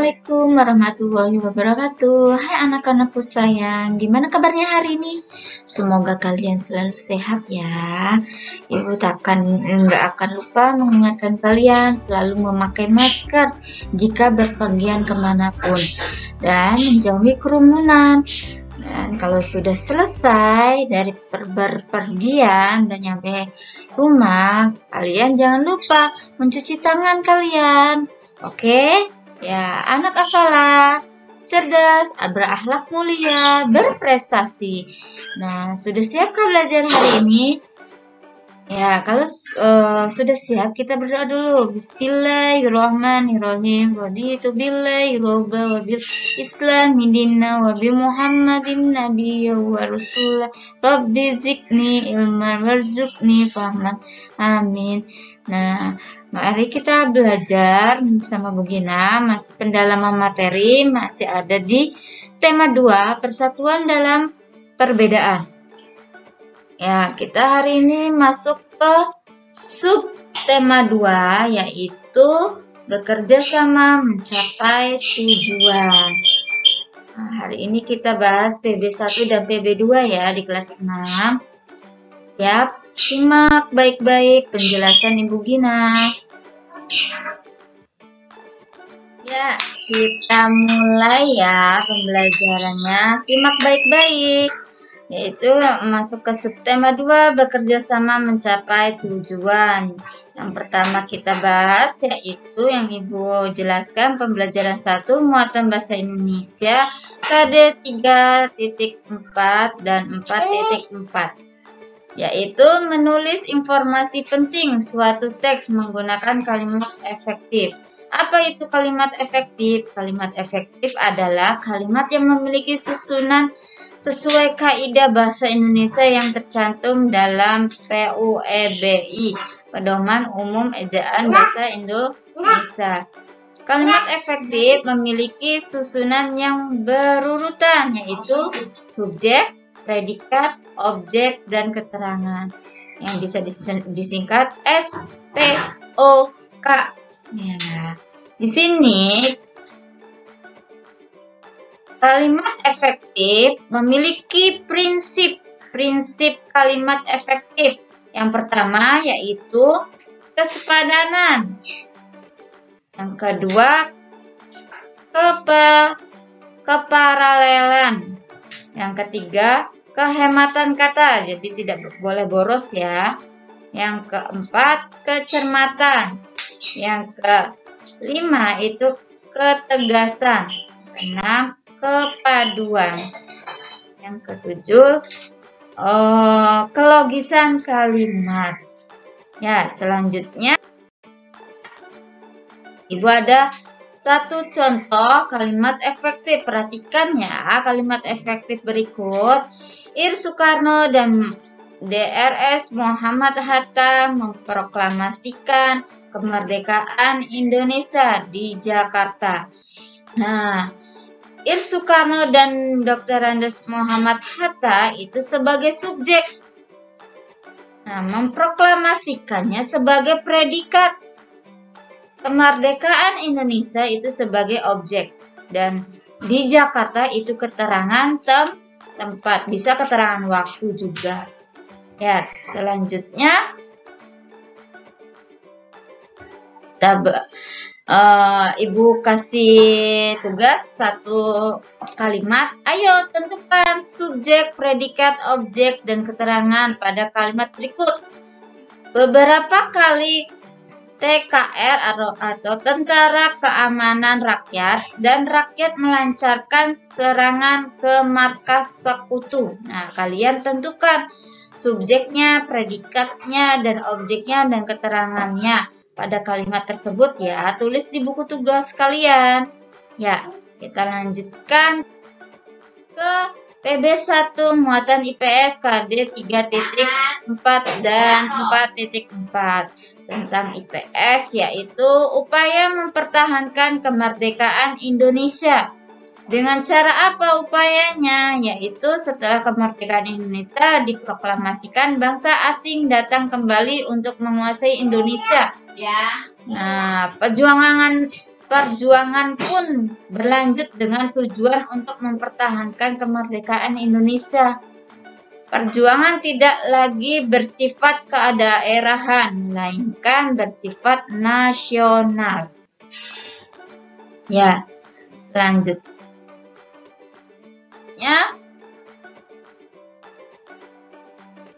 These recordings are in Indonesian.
Assalamualaikum warahmatullahi wabarakatuh. Hai anak-anakku sayang, gimana kabarnya hari ini? Semoga kalian selalu sehat ya. Ibu nggak akan lupa mengingatkan kalian selalu memakai masker jika berpergian kemanapun dan menjauhi kerumunan. Dan kalau sudah selesai dari berpergian dan nyampe rumah, kalian jangan lupa mencuci tangan kalian. Oke? Ya, anak afalah, cerdas, berakhlak mulia, berprestasi. Nah, sudah siapkah belajar hari ini? Ya, kalau sudah siap, kita berdoa dulu. Bismillahirrahmanirrahim. Raditu billahi robba wa bil Islam dinna wa bi Muhammadin nabiyya wa rasulah. Rabbi zidni ilman warzuqni fahman. Amin. Nah, mari kita belajar bersama Bu Gina. Masih pendalaman materi, masih ada di tema 2, persatuan dalam perbedaan. Ya, kita hari ini masuk ke sub tema 2, yaitu bekerja sama mencapai tujuan. Nah, hari ini kita bahas PB1 dan PB2 ya di kelas 6. Siap, simak baik-baik penjelasan Ibu Gina. Ya, kita mulai ya pembelajarannya. Simak baik-baik. Yaitu masuk ke subtema 2, bekerja sama mencapai tujuan. Yang pertama kita bahas yaitu yang Ibu jelaskan pembelajaran 1, muatan bahasa Indonesia KD 3.4 dan 4.4. Yaitu menulis informasi penting suatu teks menggunakan kalimat efektif. Apa itu kalimat efektif? Kalimat efektif adalah kalimat yang memiliki susunan sesuai kaidah bahasa Indonesia yang tercantum dalam PUEBI, Pedoman Umum Ejaan Bahasa Indonesia. Kalimat efektif memiliki susunan yang berurutan, yaitu subjek, predikat, objek, dan keterangan, yang bisa disingkat SPOK. Ya, di sini kalimat efektif memiliki prinsip kalimat efektif. Yang pertama yaitu kesepadanan. Yang kedua keparalelan. Yang ketiga kehematan kata, jadi tidak boleh boros ya. Yang keempat kecermatan. Yang kelima itu ketegasan. Keenam kepaduan. Yang ketujuh kelogisan kalimat. Ya, selanjutnya Ibu ada satu contoh kalimat efektif. Perhatikan ya kalimat efektif berikut. Ir Soekarno dan DRS Muhammad Hatta memproklamasikan kemerdekaan Indonesia di Jakarta. Nah, Ir Soekarno dan Dr. Andes Muhammad Hatta itu sebagai subjek. Nah, memproklamasikannya sebagai predikat. Kemerdekaan Indonesia itu sebagai objek. Dan di Jakarta itu keterangan tempat. Bisa keterangan waktu juga. Ya, selanjutnya Ibu kasih tugas satu kalimat. Ayo tentukan subjek, predikat, objek, dan keterangan pada kalimat berikut. Beberapa kali TKR atau Tentara Keamanan Rakyat dan rakyat melancarkan serangan ke markas sekutu. Nah, kalian tentukan subjeknya, predikatnya, dan objeknya, dan keterangannya pada kalimat tersebut ya. Tulis di buku tugas kalian. Ya, kita lanjutkan ke PB1 muatan IPS KD 3.4 dan 4.4 tentang IPS, yaitu upaya mempertahankan kemerdekaan Indonesia. Dengan cara apa upayanya? Yaitu setelah kemerdekaan Indonesia diproklamasikan, bangsa asing datang kembali untuk menguasai Indonesia. Nah, perjuangan perjuangan pun berlanjut dengan tujuan untuk mempertahankan kemerdekaan Indonesia. Perjuangan tidak lagi bersifat kedaerahan, melainkan bersifat nasional. Ya, selanjutnya,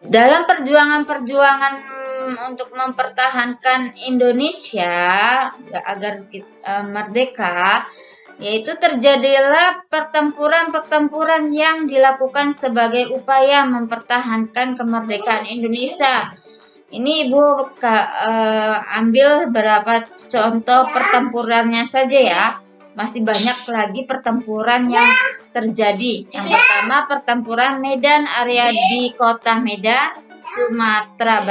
dalam perjuangan-perjuangan untuk mempertahankan Indonesia agar kita merdeka, yaitu terjadilah pertempuran-pertempuran yang dilakukan sebagai upaya mempertahankan kemerdekaan Indonesia. Ini Ibu ambil beberapa contoh pertempurannya saja ya. Masih banyak lagi pertempuran yang terjadi. Yang pertama, pertempuran Medan area di kota Medan, Sumatera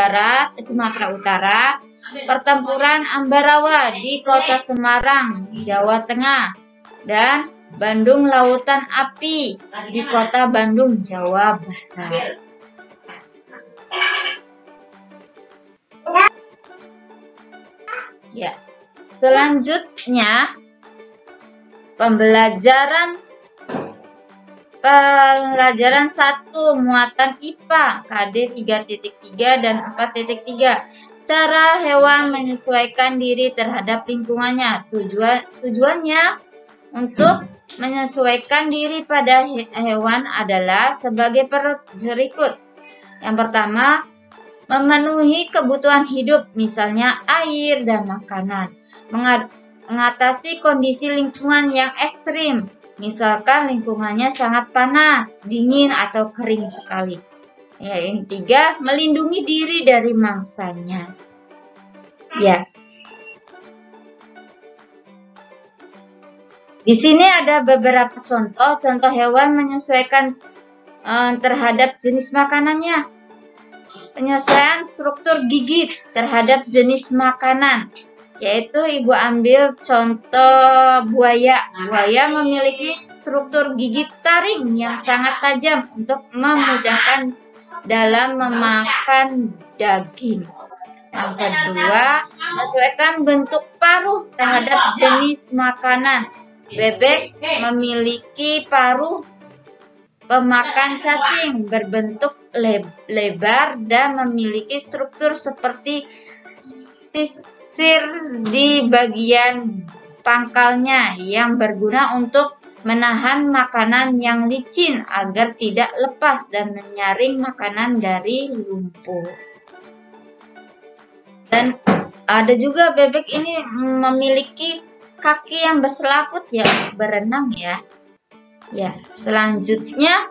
Utara, pertempuran Ambarawa di kota Semarang, Jawa Tengah, dan Bandung Lautan Api di kota Bandung, Jawa Barat. Ya, selanjutnya pembelajaran 1 muatan IPA KD 3.3 dan 4.3. Cara hewan menyesuaikan diri terhadap lingkungannya. Tujuannya untuk menyesuaikan diri pada hewan adalah sebagai berikut. Yang pertama, memenuhi kebutuhan hidup, misalnya air dan makanan. Mengatasi kondisi lingkungan yang ekstrim, misalkan lingkungannya sangat panas, dingin, atau kering sekali. Yang ketiga, melindungi diri dari mangsanya. Ya. Di sini ada beberapa contoh hewan menyesuaikan terhadap jenis makanannya. Penyesuaian struktur gigi terhadap jenis makanan. Yaitu Ibu ambil contoh buaya. Buaya memiliki struktur gigi taring yang sangat tajam untuk memudahkan dalam memakan daging. Yang kedua, menyesuaikan bentuk paruh terhadap jenis makanan. Bebek memiliki paruh pemakan cacing berbentuk lebar dan memiliki struktur seperti sisir di bagian pangkalnya yang berguna untuk menahan makanan yang licin agar tidak lepas dan menyaring makanan dari lumpur. Dan ada juga bebek ini memiliki kaki yang berselaput ya, berenang ya. Ya, selanjutnya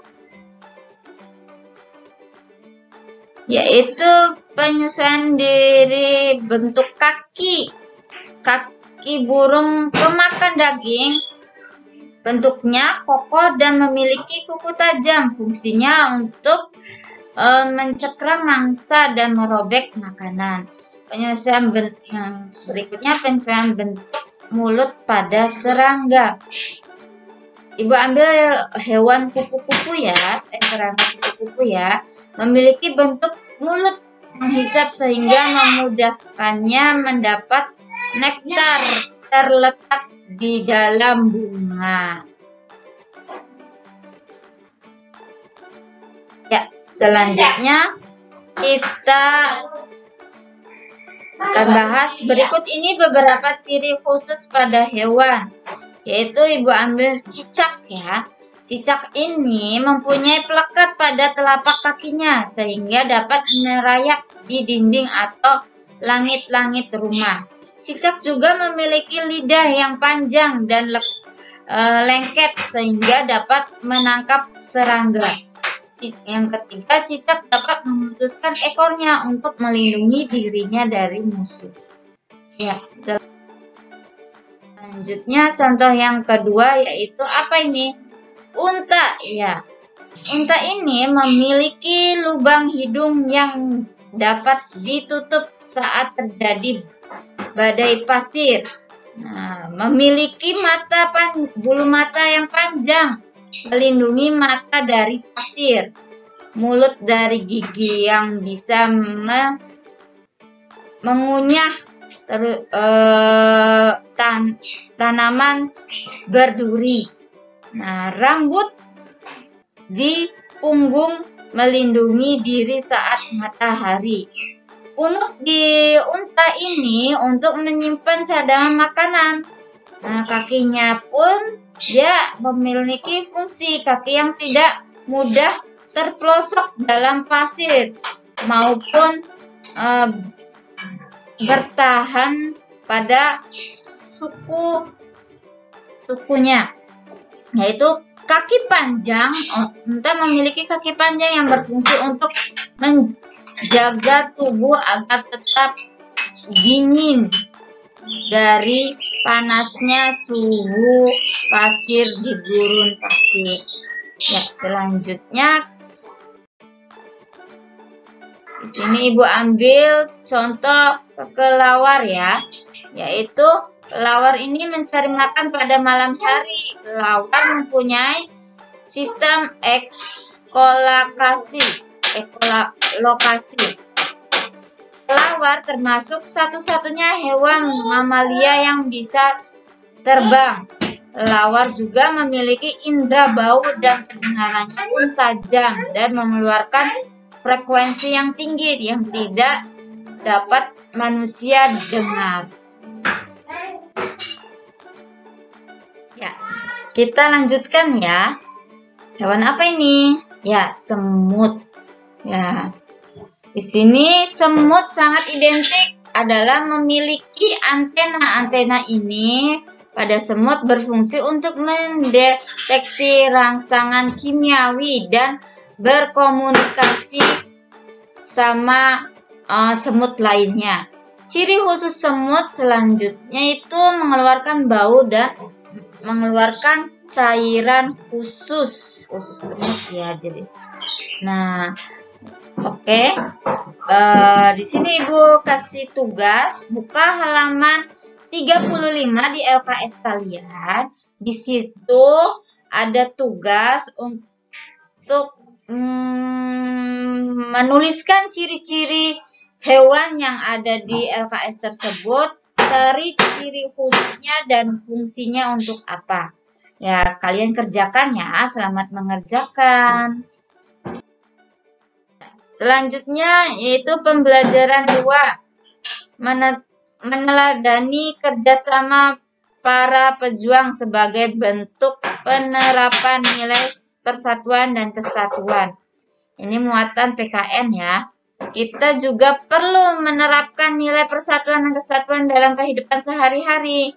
yaitu penyesuaian diri bentuk kaki. Kaki burung pemakan daging bentuknya kokoh dan memiliki kuku tajam. Fungsinya untuk mencengkram mangsa dan merobek makanan. Penyesuaian yang berikutnya, penyesuaian bentuk mulut pada serangga. Ibu ambil hewan kupu-kupu ya, serangga kupu-kupu ya. Memiliki bentuk mulut menghisap sehingga memudahkannya mendapat nektar terletak di dalam bunga. Ya, selanjutnya kita akan bahas berikut ini beberapa ciri khusus pada hewan. Yaitu Ibu ambil cicak ya. Cicak ini mempunyai pelekat pada telapak kakinya sehingga dapat merayap di dinding atau langit-langit rumah. Cicak juga memiliki lidah yang panjang dan lengket sehingga dapat menangkap serangga. Yang ketiga, cicak dapat memutuskan ekornya untuk melindungi dirinya dari musuh. Ya, selanjutnya contoh yang kedua yaitu apa ini? Unta, ya. Unta ini memiliki lubang hidung yang dapat ditutup saat terjadi badai pasir. Nah, memiliki bulu mata yang panjang, melindungi mata dari pasir. Mulut dari gigi yang bisa mengunyah tanaman berduri. Nah, rambut di punggung melindungi diri saat matahari. Unuk di unta ini untuk menyimpan cadangan makanan. Nah, kakinya pun dia memiliki fungsi kaki yang tidak mudah terpelosok dalam pasir maupun bertahan pada sukunya, yaitu kaki panjang. Unta memiliki kaki panjang yang berfungsi untuk menjaga tubuh agar tetap dingin dari panasnya suhu pasir di gurun pasir. Ya, selanjutnya di sini Ibu ambil contoh kelelawar ya, yaitu kelelawar ini mencari makan pada malam hari. Kelelawar mempunyai sistem ekolokasi. Kelelawar termasuk satu-satunya hewan mamalia yang bisa terbang. Kelelawar juga memiliki indera bau dan pendengarannya pun tajam dan mengeluarkan frekuensi yang tinggi yang tidak dapat manusia dengar. Ya, kita lanjutkan ya. Hewan apa ini? Ya, semut. Ya. Di sini semut sangat identik adalah memiliki antena. Antena ini pada semut berfungsi untuk mendeteksi rangsangan kimiawi dan berkomunikasi sama semut lainnya. Ciri khusus semut selanjutnya itu mengeluarkan bau dan mengeluarkan cairan khusus semut ya. Jadi, nah, oke. Di sini Ibu kasih tugas buka halaman 35 di LKS kalian. Di situ ada tugas untuk menuliskan ciri-ciri hewan yang ada di LKS tersebut, cari ciri khususnya dan fungsinya untuk apa. Ya, kalian kerjakan ya. Selamat mengerjakan. Selanjutnya yaitu pembelajaran 2. Meneladani kerjasama para pejuang sebagai bentuk penerapan nilai persatuan dan kesatuan. Ini muatan PKN ya. Kita juga perlu menerapkan nilai persatuan dan kesatuan dalam kehidupan sehari-hari.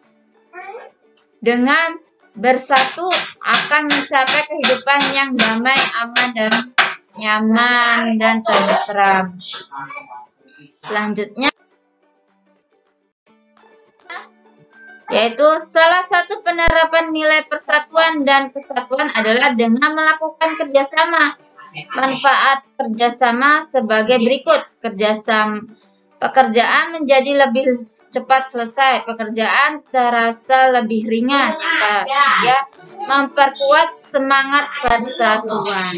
Dengan bersatu akan mencapai kehidupan yang damai, aman, dan nyaman dan tentram. Selanjutnya yaitu salah satu penerapan nilai persatuan dan kesatuan adalah dengan melakukan kerjasama. Manfaat kerjasama sebagai berikut. Pekerjaan menjadi lebih cepat selesai. Pekerjaan terasa lebih ringan. Yang ketiga, memperkuat semangat persatuan.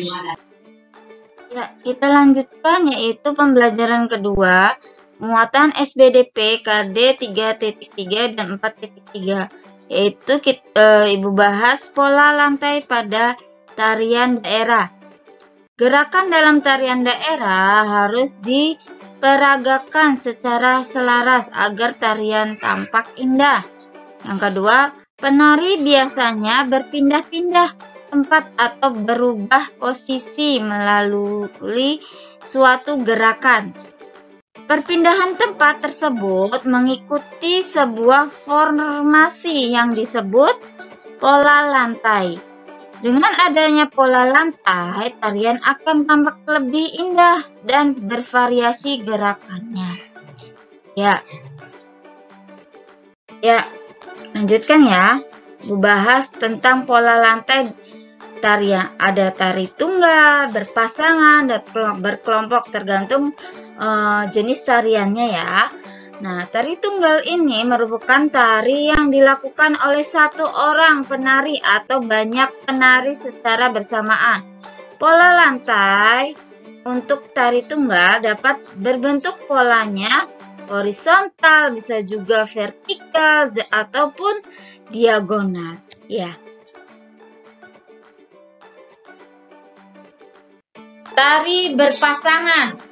Ya, kita lanjutkan yaitu pembelajaran kedua, muatan SBDP KD 3.3 dan 4.3, yaitu Ibu bahas pola lantai pada tarian daerah. Gerakan dalam tarian daerah harus diperagakan secara selaras agar tarian tampak indah. Yang kedua, penari biasanya berpindah-pindah tempat atau berubah posisi melalui suatu gerakan. Perpindahan tempat tersebut mengikuti sebuah formasi yang disebut pola lantai. Dengan adanya pola lantai, tarian akan tampak lebih indah dan bervariasi gerakannya. Ya, lanjutkan ya. Bahas tentang pola lantai tarian. Ada tari tunggal, berpasangan, dan berkelompok tergantung jenis tariannya ya. Nah, tari tunggal ini merupakan tari yang dilakukan oleh satu orang penari atau banyak penari secara bersamaan. Pola lantai untuk tari tunggal dapat berbentuk polanya horizontal, bisa juga vertikal ataupun diagonal. Ya. Tari berpasangan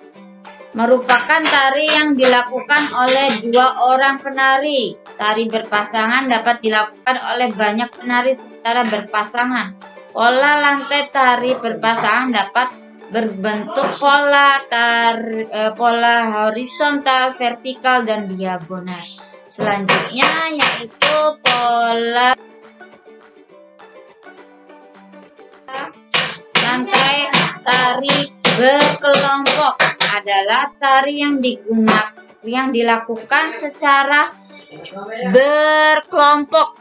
merupakan tari yang dilakukan oleh dua orang penari. Tari berpasangan dapat dilakukan oleh banyak penari secara berpasangan. Pola lantai tari berpasangan dapat berbentuk pola horizontal, vertikal, dan diagonal. Selanjutnya yaitu pola lantai tari berkelompok adalah tari yang dilakukan secara berkelompok.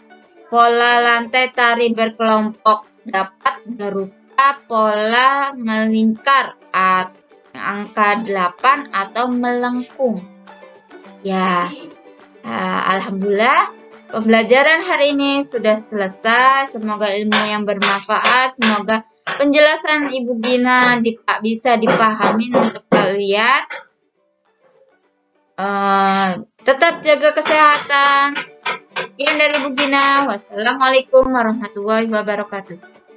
Pola lantai tari berkelompok dapat berupa pola melingkar, angka 8 atau melengkung. Ya, alhamdulillah pembelajaran hari ini sudah selesai. Semoga ilmu yang bermanfaat, semoga penjelasan Ibu Gina bisa dipahami untuk kalian. Tetap jaga kesehatan. Sekian dari Ibu Gina. Wassalamualaikum warahmatullahi wabarakatuh.